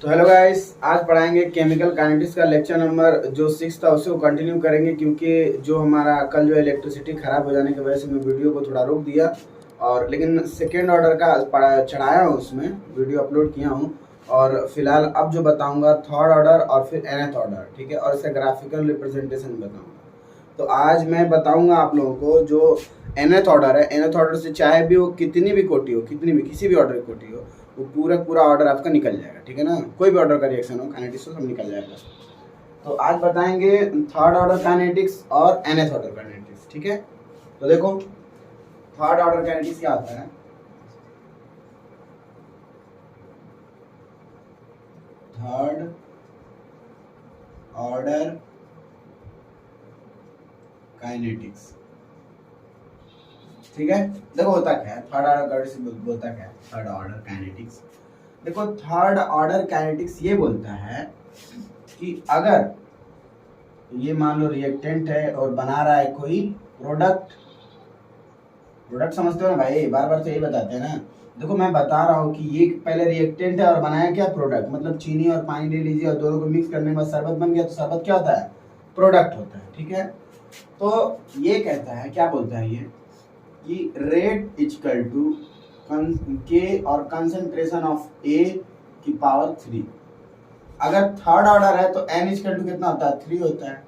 तो hello guys, आज पढ़ाएंगे केमिकल काइनेटिक्स का लेक्चर नंबर जो 6 था उसे कंटिन्यू करेंगे, क्योंकि जो हमारा कल जो इलेक्ट्रिसिटी ख़राब हो जाने की वजह से मैं वीडियो को थोड़ा रोक दिया। और लेकिन सेकेंड ऑर्डर का चढ़ाया हूँ, उसमें वीडियो अपलोड किया हूँ। और फिलहाल अब जो बताऊँगा थर्ड ऑर्डर और फिर nth ऑर्डर, ठीक है, और इसका ग्राफिकल रिप्रेजेंटेशन बताऊँगा। तो आज मैं बताऊँगा आप लोगों को जो nth ऑर्डर है, nth ऑर्डर से चाहे भी वो कितनी भी कोटि हो, कितनी भी किसी भी ऑर्डर की कोटि हो, वो पूरा ऑर्डर आपका निकल जाएगा, ठीक है ना। कोई भी ऑर्डर का रिएक्शन हो काइनेटिक्स सब निकल जाएगा। तो आज बताएंगे थर्ड ऑर्डर काइनेटिक्स और nth ऑर्डर काइनेटिक्स, ठीक है। तो देखो थर्ड ऑर्डर काइनेटिक्स क्या होता है। थर्ड ऑर्डर काइनेटिक्स, ठीक है। देखो होता क्या है थर्ड ऑर्डर काइनेटिक्स, बोलता क्या है थर्ड ऑर्डर काइनेटिक्स। देखो थर्ड ऑर्डर काइनेटिक्स ये बोलता है कि अगर ये मान लो रिएक्टेंट है और बना रहा है कोई प्रोडक्ट समझते हो ना भाई, बार बार तो यही बताते हैं ना। देखो मैं बता रहा हूँ कि ये पहले रिएक्टेंट है और बनाया क्या प्रोडक्ट, मतलब चीनी और पानी ले लीजिए और दोनों को मिक्स करने के बाद शरबत बन गया, तो शरबत क्या होता है, प्रोडक्ट होता है, ठीक है। तो ये कहता है, क्या बोलता है ये, कि रेट इक्वल टू के और कंसंट्रेशन ऑफ ए की पावर 3। अगर थर्ड ऑर्डर है तो n इक्वल टू कितना होता है, 3 होता है,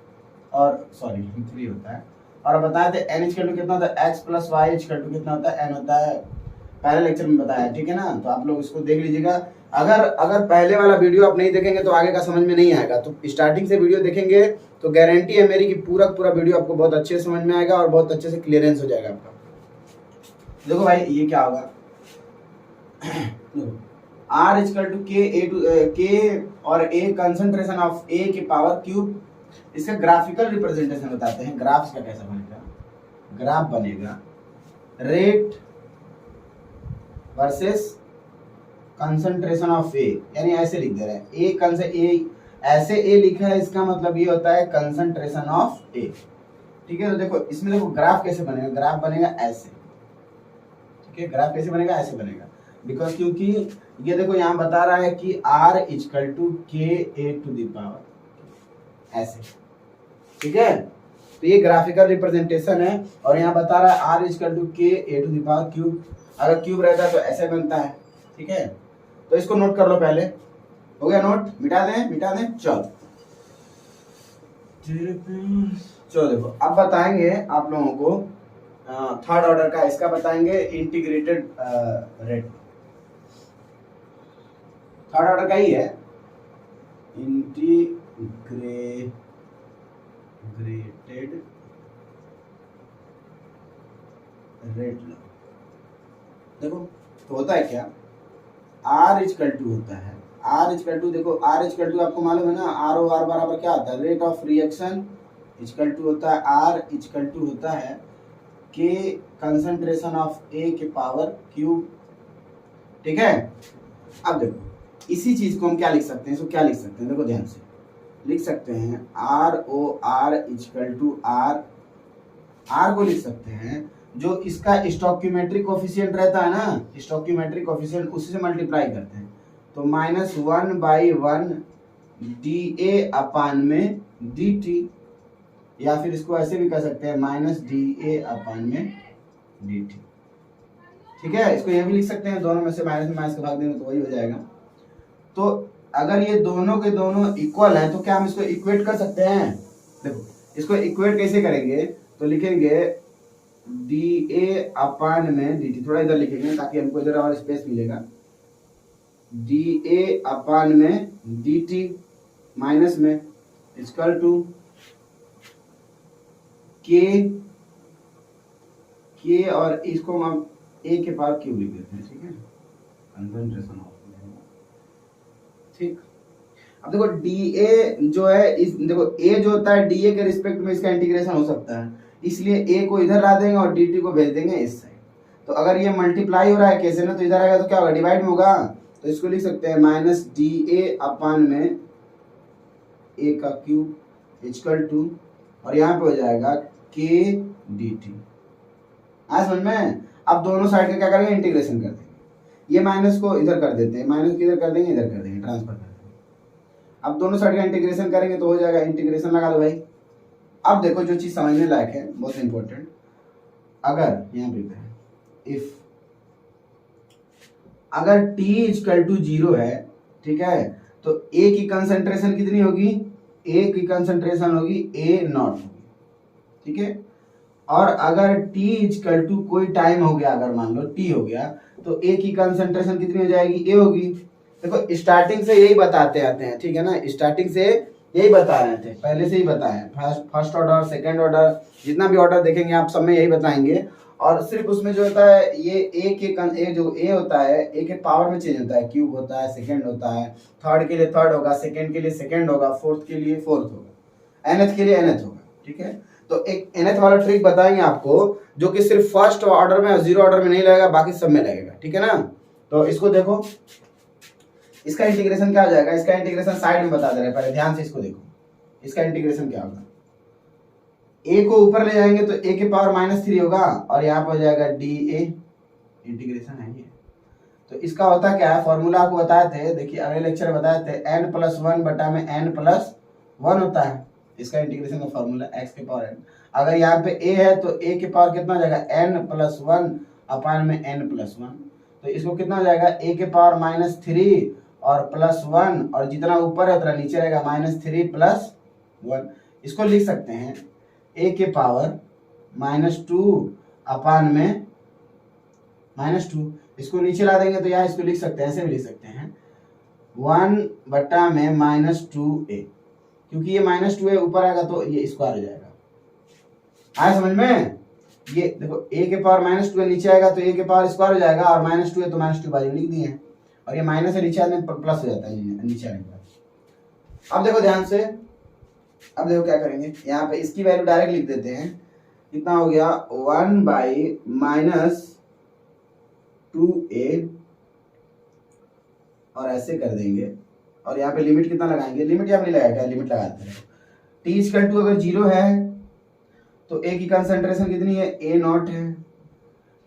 और सॉरी 3 होता है। और बताए थे n इक्वल टू कितना होता है, x plus y equal to कितना होता है, n होता है। पहले लेक्चर में बताया, ठीक है ना। तो आप लोग इसको देख लीजिएगा। अगर पहले वाला वीडियो आप नहीं देखेंगे तो आगे का समझ में नहीं आएगा। तो स्टार्टिंग से वीडियो देखेंगे तो गारंटी है मेरी कि पूरा वीडियो आपको बहुत अच्छे से समझ में आएगा और बहुत अच्छे से क्लियरेंस हो जाएगा आपका। देखो भाई ये क्या होगा, R इक्वल टू के और ए कंसंट्रेशन ऑफ ए की पावर क्यूब। इसका ग्राफिकल रिप्रेजेंटेशन बताते हैं। ग्राफ का कैसा बनेगा, ग्राफ बनेगा रेट वर्सेस कंसंट्रेशन ऑफ ए, यानी ऐसे लिख दे रहे हैं ए ऐसे ए लिखा है, इसका मतलब ये होता है कंसंट्रेशन ऑफ ए, ठीक है। तो देखो इसमें देखो ग्राफ कैसे बनेगा, ग्राफ बनेगा ऐसे, ठीक है। ग्राफ कैसे बनेगा, ऐसे बनेगा, बिकॉज क्योंकि ये देखो यहाँ बता रहा है कि R इक्वल टू के ए टू द पावर ऐसे, ठीक है। तो ये ग्राफिकल रिप्रेजेंटेशन है। और यहाँ बता रहा है R इक्वल टू के ए टू द पावर क्यूब। अगर क्यूब रहता है तो ऐसे बनता है, ठीक है। तो इसको नोट कर लो पहले, हो गया नोट, मिटा दें। चलो देखो अब बताएंगे आप लोगों को थर्ड ऑर्डर का, इसका बताएंगे इंटीग्रेटेड रेट। थर्ड ऑर्डर का ही है इंटीग्रेटेड रेट लॉ। देखो तो होता है क्या, R इक्वल टू होता है, R इक्वल टू, देखो R इक्वल टू आपको मालूम है ना, ROR बराबर क्या होता है, rate of reaction equal to होता है R इक्वल टू होता है के कंसंट्रेशन ऑफ ए के पावर क्यूब, ठीक है। अब देखो इसी चीज को हम क्या लिख सकते हैं, इसको क्या लिख सकते हैं, देखो ध्यान से लिख सकते हैं ROR इक्वल टू R को लिख सकते हैं जो इसका स्टोइकियोमेट्रिक कोफिशिएंट रहता है ना, स्टोइकियोमेट्रिक कोफिशिएंट उसी से मल्टीप्लाई करते हैं। तो -1/1 dA अपान में dt, या फिर इसको ऐसे भी कर सकते हैं -dA अपान में dt, ठीक है। इसको ये भी लिख सकते हैं, दोनों में से माइनस का भाग देंगे तो वही हो जाएगा। तो अगर ये दोनों के दोनों इक्वल हैं तो क्या हम इसको इक्वेट कर सकते हैं। देखो इसको इक्वेट कैसे करेंगे, तो लिखेंगे dA अपान में dt, थोड़ा इधर लिखेंगे ताकि हमको इधर और स्पेस मिलेगा। dA अपान में dt माइनस में इक्वल टू के और इसको हम a के पावर क्यूब लिख देते हैं, ठीक है, कंसंट्रेशन ऑफ, ठीक। अब देखो dA जो है, इस देखो a जो होता है dA के रिस्पेक्ट में इसका इंटीग्रेशन हो सकता है, इसलिए a को इधर ला देंगे और dt को भेज देंगे इस साइड। तो अगर ये मल्टीप्लाई हो रहा है कैसे ना, तो इधर आएगा तो क्या होगा, डिवाइड में होगा। तो इसको लिख सकते हैं -dA अपान में a का क्यूब इक्वल टू, और यहाँ पे हो जाएगा k dt। आज समझ में। अब दोनों साइड का क्या करेंगे, इंटीग्रेशन कर देंगे। ये माइनस को इधर कर देते हैं, माइनस को इधर कर देंगे, इधर कर देंगे, ट्रांसफर कर देंगे। अब दोनों साइड का इंटीग्रेशन करेंगे तो हो जाएगा, इंटीग्रेशन लगा दो भाई। अब देखो जो चीज समझने लायक है, बहुत इंपॉर्टेंट, अगर यहाँ पे इफ अगर t इक्वल टू 0 है, ठीक है, तो a की कंसंट्रेशन कितनी होगी, a की कंसंट्रेशन होगी a नॉट होगी, ठीक है। और अगर t इक्वल टू कोई टाइम हो गया, अगर मान लो t हो गया, तो a की कंसंट्रेशन कितनी हो जाएगी, a होगी। देखो स्टार्टिंग से यही बताते आते हैं, ठीक है ना, स्टार्टिंग से यही बता रहे थे, पहले से ही बताए, फर्स्ट ऑर्डर, सेकंड ऑर्डर, जितना भी ऑर्डर देखेंगे आप सब में यही बताएंगे। और सिर्फ उसमें जो होता है ये ए जो ए होता है, ए के पावर में चेंज होता है, क्यूब होता है, सेकंड होता है, थर्ड के लिए थर्ड होगा, सेकंड के लिए सेकंड होगा, फोर्थ के लिए फोर्थ होगा, एनथ के लिए एनथ होगा, ठीक है। तो एक एनथ वाला ट्रिक बताएंगे आपको, जो कि सिर्फ फर्स्ट ऑर्डर में और जीरो ऑर्डर में नहीं लगेगा, बाकी सब में लगेगा, ठीक है ना। तो इसको देखो, इसका इंटीग्रेशन क्या हो जाएगा, इसका इंटीग्रेशन साइड में बता दे रहे हैं, पहले ध्यान से इसको देखो, इसका इंटीग्रेशन क्या होगा, a को ऊपर ले जाएंगे तो a के पावर -3 होगा, और यहाँ पर हो जाएगा dA, इंटीग्रेशन है ये। तो इसका होता क्या है, फॉर्मूला आपको बताए थे, देखिए अगले लेक्चर में बताए थे, n+1 बटा में n+1 होता है, इसका इंटीग्रेशन का फॉर्मूला x के पावर n। अगर यहाँ पे a है तो a के पावर कितना हो जाएगा, n+1 अपान में n+1, तो इसको कितना हो जाएगा, a के पावर -3 और +1, और जितना ऊपर है उतना नीचे रहेगा, -3 + 1। इसको लिख सकते हैं a के पावर -2 अपान में -2, इसको नीचे ला देंगे तो यहाँ इसको लिख सकते हैं, ऐसे भी लिख सकते हैं 1 बटा में -2a, क्योंकि ये -2 है, ऊपर आएगा तो ये स्क्वायर हो जाएगा। आया समझ में, ये देखो a के पावर -2 है, नीचे आएगा तो a के पावर स्क्वायर हो जाएगा, और -2 है तो -2 बाजू लिख दिए हैं, और ये माइनस है, नीचे आने पर प्लस हो जाता है, नीचे आने पर। अब देखो ध्यान से, अब देखो क्या करेंगे, यहाँ पे इसकी वैल्यू डायरेक्ट लिख देते हैं, कितना हो गया 1/-2a, और ऐसे कर देंगे, और यहाँ पे लिमिट कितना लगाएंगे, लिमिट यहाँ पे नहीं लगाएगा, लिमिट लगा देते हैं। t इक्वल टू अगर 0 है तो a की कंसंट्रेशन कितनी है, a नॉट है।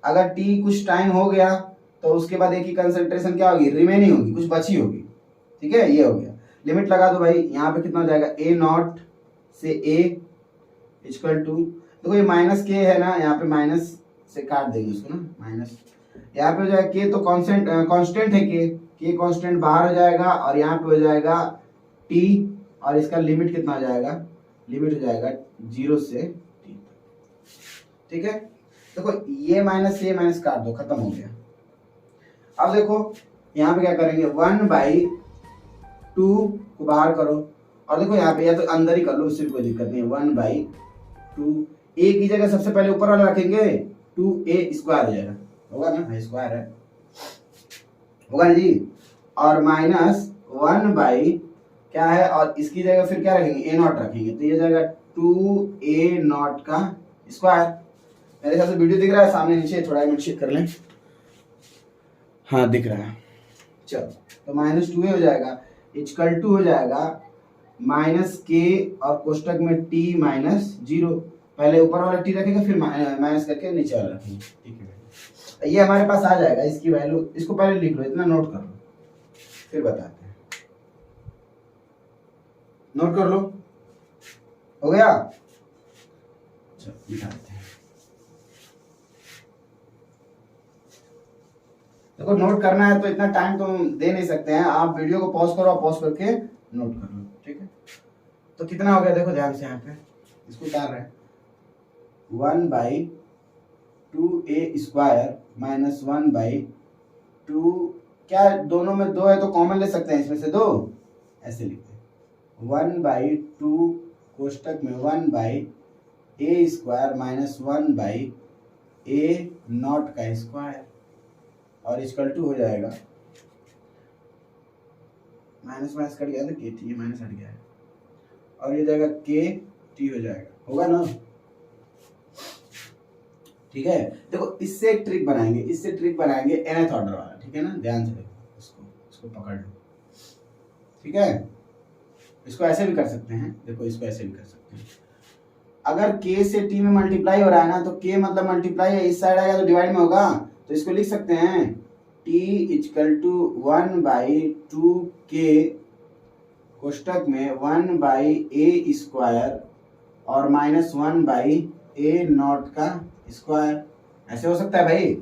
अगर t कुछ टाइम हो गया तो उसके बाद a की कंसंट्रेशन क्या होगी, रिमेनिंग होगी, कुछ बची होगी, ठीक है, ये हो गया। लिमिट लगा दो भाई, यहाँ पे कितना हो जाएगा, a नॉट से a इक्वल टू, देखो ये -k है ना, यहाँ पे माइनस से काट देंगे उसको ना, माइनस, यहाँ पे हो जाएगा k तो कांस्टेंट है, k कांस्टेंट बाहर हो जाएगा, और यहाँ पे हो जाएगा t, और इसका लिमिट कितना हो जाएगा, लिमिट हो जाएगा 0 से t, ठीक है। देखो ये माइनस से ये माइनस काट दो, खत्म हो गया। अब देखो यहाँ पे क्या करेंगे, 1/2 को बाहर करो, और देखो यहाँ पे या तो अंदर ही कर लो, उससे कोई दिक्कत नहीं है, 1/2, a की जगह सबसे पहले ऊपर वाला रखेंगे, 2a स्क्वायर हो जाएगा, होगा ना, स्क्वायर है, होगा ना जी, और -1 क्या है, और इसकी जगह फिर क्या रखेंगे, a नॉट रखेंगे, तो ये जाएगा 2a नॉट का स्क्वायर। मेरे ख्याल से वीडियो दिख रहा है सामने नीचे, थोड़ा मिनट चेक कर लें, हाँ दिख रहा है। चलो तो -2a हो जाएगा, इक्वल टू हो जाएगा -k और कोष्टक में t -0, पहले ऊपर वाला t रखेंगे, फिर माइनस करके नीचे वाला रखेंगे, ठीक है। ये हमारे पास आ जाएगा, इसकी वैल्यू, इसको पहले लिख लो, इतना नोट कर लो, फिर बताते हैं, नोट कर लो, हो गया। चलो दिखाते हैं, देखो नोट करना है तो इतना टाइम तो हम दे नहीं सकते हैं, आप वीडियो को पॉज करो, पॉज करके नोट कर लो, ठीक है। तो कितना हो गया, देखो ध्यान से, यहाँ पे इसको उतार रहे हैं, 1/2a स्क्वायर -1/2, क्या दोनों में 2 है तो कॉमन ले सकते हैं, इसमें से 2 ऐसे लिखते हैं, 1/2 कोष्टक में 1/a स्क्वायर -1/a नॉट का स्क्वायर, और इक्वल टू हो जाएगा, माइनस माइनस कट गया था, के टी माइनस हट गया है, और ये जाएगा के टी हो जाएगा, होगा ना, ठीक है। देखो इससे एक ट्रिक बनाएंगे, इससे ट्रिक बनाएंगे nth ऑर्डर वाला, ठीक है ना, ध्यान से देखो, इसको पकड़ लो, ठीक है। इसको ऐसे भी कर सकते हैं, देखो इसको ऐसे भी कर सकते हैं, अगर k से t में मल्टीप्लाई हो रहा है ना, तो k मतलब मल्टीप्लाई है, इस साइड आएगा तो डिवाइड में होगा, तो इसको लिख सकते हैं t इक्वल टू 1/2k कोष्टक में 1/a² और -1/a0 का स्क्वायर, ऐसे हो सकता है भाई,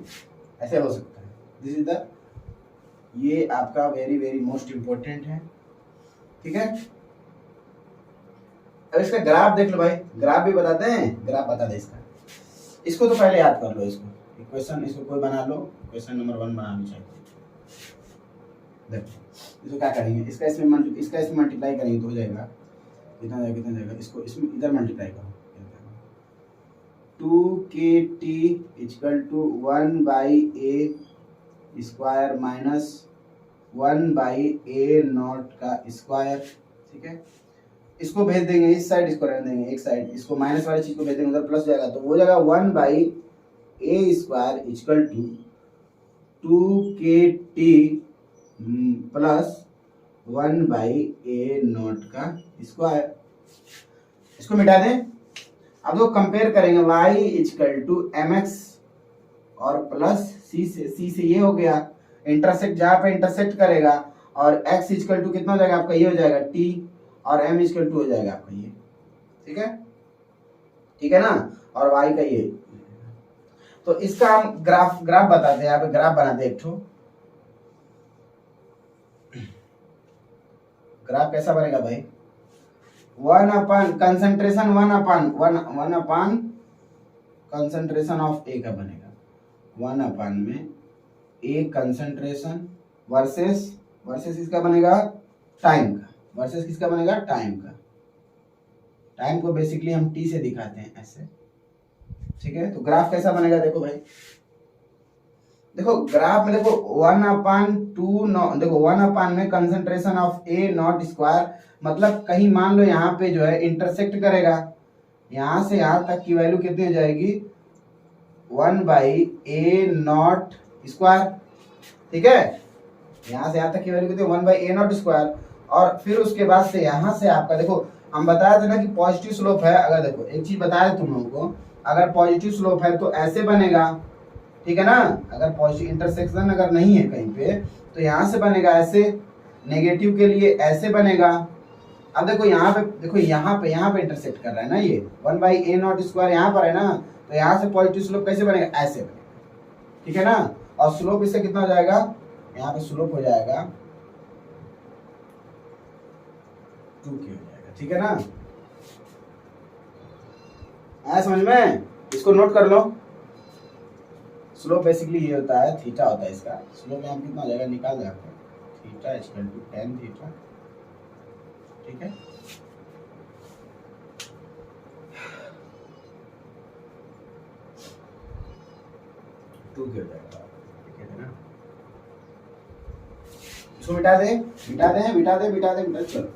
ऐसे हो सकता है। दिस इज द, ये आपका वेरी वेरी मोस्ट इंपॉर्टेंट है, ठीक है। अब इसका ग्राफ देख लो भाई, ग्राफ भी बताते हैं, ग्राफ बता दे इसका। इसको तो पहले याद कर लो, इसको इक्वेशन, इसको कोई बना लो, इक्वेशन नंबर 1 बना लो चाहिए। देखो इसको क्या करेंगे, इसका इसमें मल्टीप्लाई करेंगे तो हो जाएगा, कितना जाएगा, इसको इसमें इधर मल्टीप्लाई करो, 2kt = 1/a² माइनस 1/a0 का स्क्वायर, ठीक है। इसको भेज देंगे इस साइड, इसको रहने देंगे एक साइड, इसको माइनस वाली चीज को भेज देंगे उधर, प्लस जाएगा तो हो जाएगा 1/a² = 2kt प्लस 1/a0 का स्क्वायर। इसको मिटा दें। अब तो कंपेयर करेंगे, y = mx और प्लस c से ये हो गया, इंटरसेक्ट जहाँ पे इंटरसेक्ट करेगा, और x = कितना हो जाएगा आपका, ये हो जाएगा t, और m = हो जाएगा आपका ये, ठीक है, ठीक है ना, और y का ये। तो इसका हम ग्राफ बताते हैं, यहाँ पे ग्राफ बनाते हैं एक ठो। ग्राफ कैसा बनेगा भाई, 1/कंसंट्रेशन ऑफ ए का बनेगा, 1 में ए कंसंट्रेशन वर्सेस इसका बनेगा टाइम का, वर्सेस किसका बनेगा, टाइम का। टाइम को बेसिकली हम टी से दिखाते हैं ऐसे, ठीक है। तो ग्राफ कैसा बनेगा देखो भाई, देखो ग्राफ में देखो 1/2, देखो 1 में कंसंट्रेशन ऑफ a0², मतलब कहीं मान लो यहाँ पे जो है इंटरसेक्ट करेगा, यहाँ से यहाँ तक की वैल्यू कितनी हो जाएगी, 1/a0², ठीक है। यहाँ से यहाँ तक की वैल्यू कितनी, 1/a0², और फिर उसके बाद से यहाँ से आपका देखो, हम बताया था ना कि पॉजिटिव स्लोप है। अगर देखो एक चीज बताया तुम लोगों को, अगर पॉजिटिव स्लोप है तो ऐसे बनेगा, ठीक है ना। अगर पॉजिटिव इंटरसेक्शन अगर नहीं है कहीं पे तो यहाँ से बनेगा ऐसे, नेगेटिव के लिए ऐसे बनेगा। अब देखो यहाँ पे, देखो यहाँ पे इंटरसेक्ट कर रहा है ना, ये 1/a0² यहाँ पर है ना, तो यहाँ से पॉजिटिव स्लोप कैसे बनेगा, ऐसे बनेगा, ठीक है ना। और स्लोप इससे कितना हो जाएगा, यहाँ पे स्लोप हो जाएगा 2k हो जाएगा, ठीक है ना। आया समझ में, इसको नोट कर लो। स्लोप बेसिकली ये होता है, थीटा होता है इसका। स्लोप यहाँ कितना हो जाएगा, निकाल देगा थीटा = tan थीटा, ठीक है। टू हो जाएगा, ठीक है ना। इसको मिटा दे, चलो।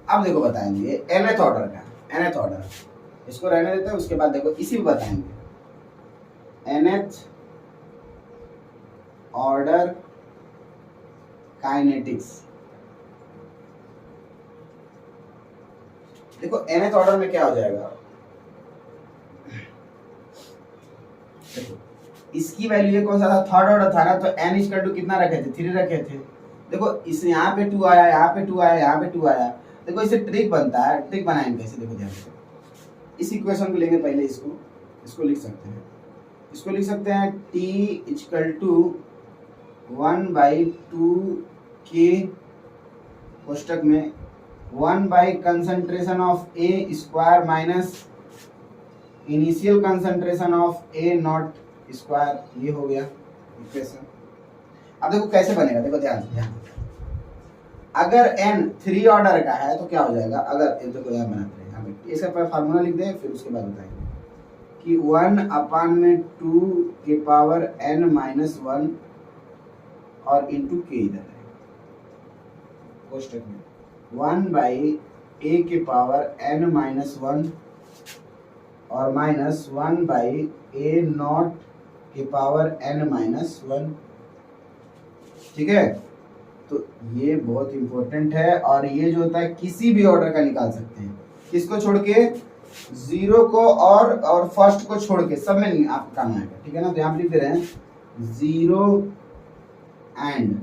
अब देखो बताएंगे nth ऑर्डर का, nth ऑर्डर, इसको रहने देते हैं, उसके बाद देखो इसी में बताएंगे nth ऑर्डर काइनेटिक्स। देखो nth ऑर्डर में क्या हो जाएगा, देखो इसकी वैल्यू ये कौन सा था, थर्ड ऑर्डर था ना, तो n = कितना रखे थे, 3 रखे थे। देखो इस यहाँ पे 2 आया, यहाँ पे 2 आया, यहाँ पे 2 आया। देखो इसे ट्रिक बनता है, ट्रिक बनाएंगे कैसे, देखो ध्यान से। इस इक्वेशन को लेंगे पहले, इसको लिख सकते हैं, t = 1/2k कोष्टक में concentration of a² minus initial concentration of a0², ये हो गया इक्वेशन। अब देखो कैसे बनेगा, देखो ध्यान से। अगर n 3 ऑर्डर का है तो क्या हो जाएगा, अगर देखो यहाँ बनाते हैं, यहाँ इसका फार्मूला लिख दें, फिर उसके बाद बताएंगे कि 1/2n-1 और इंटू के इधर है कोष्टक में, 1/a⁻n-1 और माइनस 1/a⁻n-1, ठीक है। तो ये बहुत इंपॉर्टेंट है, और ये जो होता है किसी भी ऑर्डर का निकाल सकते हैं, किसको छोड़ के, 0 को और फर्स्ट को छोड़ के, सब में आपका काम आएगा, ठीक है ना। तो यहाँ लिख दे रहे हैं 0 एंड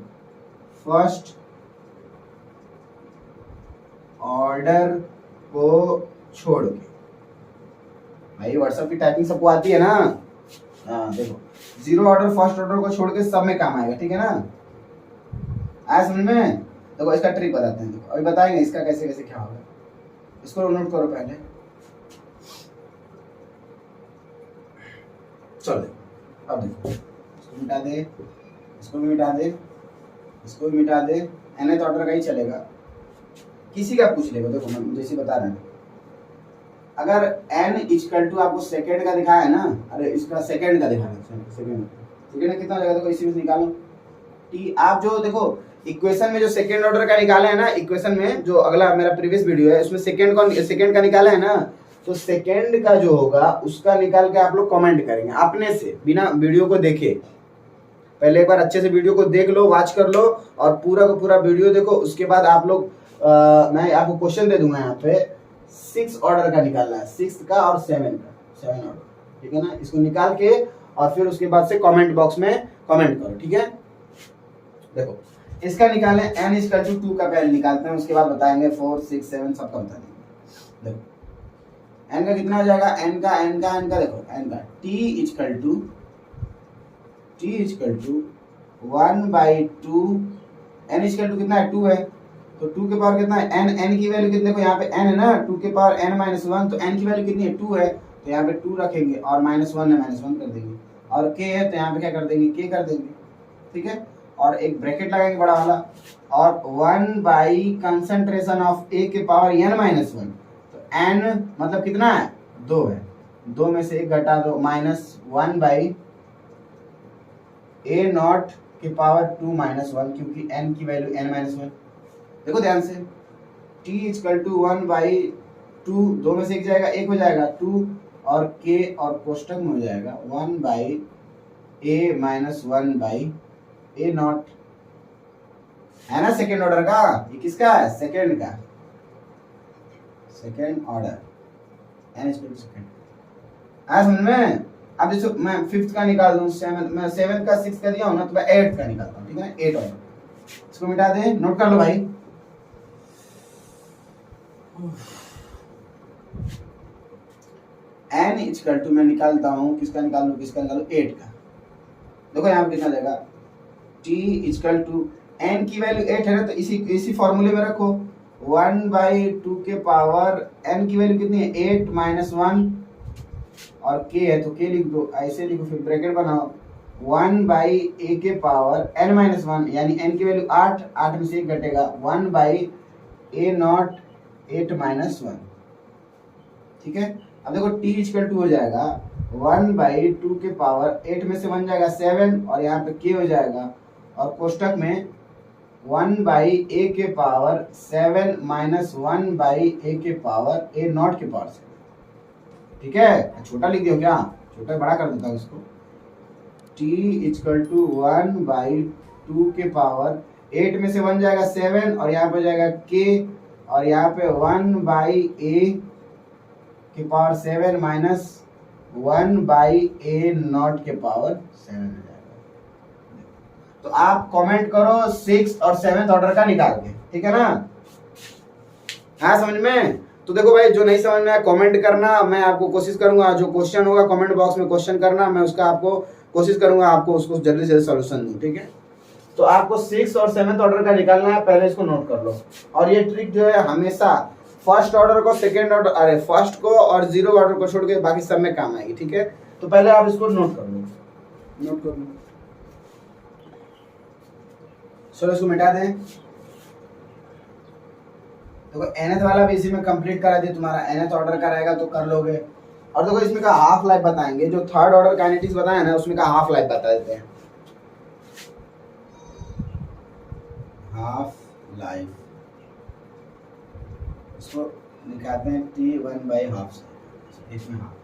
फर्स्ट ऑर्डर को छोड़ के, भाई व्हाट्सएप की टाइपिंग सबको आती है ना। हाँ देखो, जीरो ऑर्डर फर्स्ट ऑर्डर को छोड़ के सब में काम आएगा, ठीक है ना। आया समझ में। देखो इसका ट्रिक बताते हैं, देखो अभी बताएंगे इसका कैसे कैसे क्या होगा। इसको नोट करो पहले। चलो देखो, अब देखो इसको मिटा दे, इसको भी मिटा दे, इसको भी मिटा दे, nth ऑर्डर का ही चलेगा, किसी का पूछ लेगा। देखो मैं जैसे बता रहा हूँ, अगर n इक्वल टू आपको सेकेंड का दिखाया है ना, अरे इसका सेकेंड का दिखा रहा है, सेकेंड कितना लगेगा देखो, इसी में निकालो t। आप जो देखो इक्वेशन में जो सेकेंड ऑर्डर का निकाला है ना, इक्वेशन में जो अगला मेरा प्रीवियस वीडियो है उसमें सेकेंड का निकाला है ना, तो सेकेंड का जो होगा उसका निकाल के आप लोग कमेंट करेंगे अपने से, बिना वीडियो को देखे। पहले एक बार अच्छे से वीडियो को देख लो, वॉच कर लो और पूरा का पूरा वीडियो देखो। उसके बाद आप लोग मैं आपको क्वेश्चन दे दूंगा यहाँ पे, 6 ऑर्डर का निकालना है, 6 का और 7 का, 7 ऑर्डर, ठीक है ना। इसको निकाल के और फिर उसके बाद से कमेंट बॉक्स में कमेंट करो, ठीक है। देखो इसका निकालें, n इक्वल टू 2 का पहले निकालते हैं, उसके बाद बताएंगे 4 6 7 सबका बता देंगे। देखो n का कितना हो जाएगा, n का देखो n का t equal to 1/2, n equal to कितना है 2 है, तो 2 के पावर कितना है n की वैल्यू कितने, देखो यहाँ पे n है ना, 2 के पावर n - 1, तो n की वैल्यू कितनी है 2 है, तो यहाँ पे 2 रखेंगे और -1 है -1 कर देंगे, और k है तो यहाँ पे क्या कर देंगे k कर देंगे, ठीक है। और एक ब्रैकेट लगाएंगे बड़ा वाला, और 1 कंसंट्रेशन ऑफ a के पावर n-1, तो n मतलब कितना है 2 है, 2 में से 1 घटा दो, -1 a नॉट के पावर 2-1, क्योंकि n की वैल्यू n-1। देखो ध्यान से, t इक्वल टू 1/2, 2 में से 1 जाएगा, 1 हो जाएगा 2, और k और कोष्टक में हो जाएगा 1/a नॉट, है ना सेकेंड ऑर्डर का। ये किसका है, सेकेंड का, second order n equal to second. आया समझ में। अब जैसे मैं 5th का निकाल दूं, 7th का 6th का दिया हूं ना, तो मैं 8th का निकालता हूं, ठीक है ना, 8 ऑर्डर। इसको मिटा दे, नोट कर लो भाई। n इक्वल टू मैं निकालता हूं, किसका निकालूं 8 का। देखो यहाँ पे कितना जाएगा, t इक्वल टू n की वैल्यू 8 है ना, तो इसी फॉर्मूले में रखो, 1/2 के पावर n की वैल्यू कितनी है 8 -1, और k है तो k लिख दो, ऐसे लिखो, फिर ब्रैकेट बनाओ, 1/a के पावर n-1, यानी n की वैल्यू 8, 8 में से 1 घटेगा, 1/a नॉट 8 -1, ठीक है। अब देखो t इक्वल टू हो जाएगा 1/2 के पावर 8 में से 1 जाएगा 7, और यहाँ पे k हो जाएगा, और कोष्टक में 1/a के पावर 7 -1/a के पावर a नॉट के पावर 7, ठीक है। छोटा लिख दियो क्या, छोटा बड़ा कर देता हूँ इसको, t इक्वल टू 1/2 के पावर 8 में से 1 जाएगा 7, और यहाँ पे जाएगा k, और यहाँ पे 1/a के पावर 7 -1/a नॉट के पावर 7 हो जाएगा। तो आप कमेंट करो 6 और 7th ऑर्डर का निकाल के, ठीक है ना। हाँ समझ में। तो देखो भाई, जो नहीं समझ में आया कमेंट करना, मैं आपको कोशिश करूंगा, जो क्वेश्चन होगा कमेंट बॉक्स में क्वेश्चन करना, मैं उसका आपको कोशिश करूंगा आपको उसको जल्दी से जल्दी सॉल्यूशन दूं, ठीक है। तो आपको 6 और 7th ऑर्डर का निकालना है, पहले इसको नोट कर लो। और ये ट्रिक जो है हमेशा फर्स्ट ऑर्डर को, सेकेंड ऑर्डर, अरे फर्स्ट को और 0 ऑर्डर को छोड़ के बाकी सब में काम आएगी, ठीक है। तो पहले आप इसको नोट कर लो, नोट कर लो। चलो इसको मिटा दें। देखो nth वाला भी इसी में कंप्लीट करा दिया, तुम्हारा nth ऑर्डर का रहेगा तो कर लोगे। और देखो इसमें का हाफ लाइफ बताएंगे, जो थर्ड ऑर्डर काइनेटिक्स बताया ना उसमें का हाफ लाइफ बता देते हैं। हाफ लाइफ इसको निकालते हैं t1/2 से, इसमें हाफ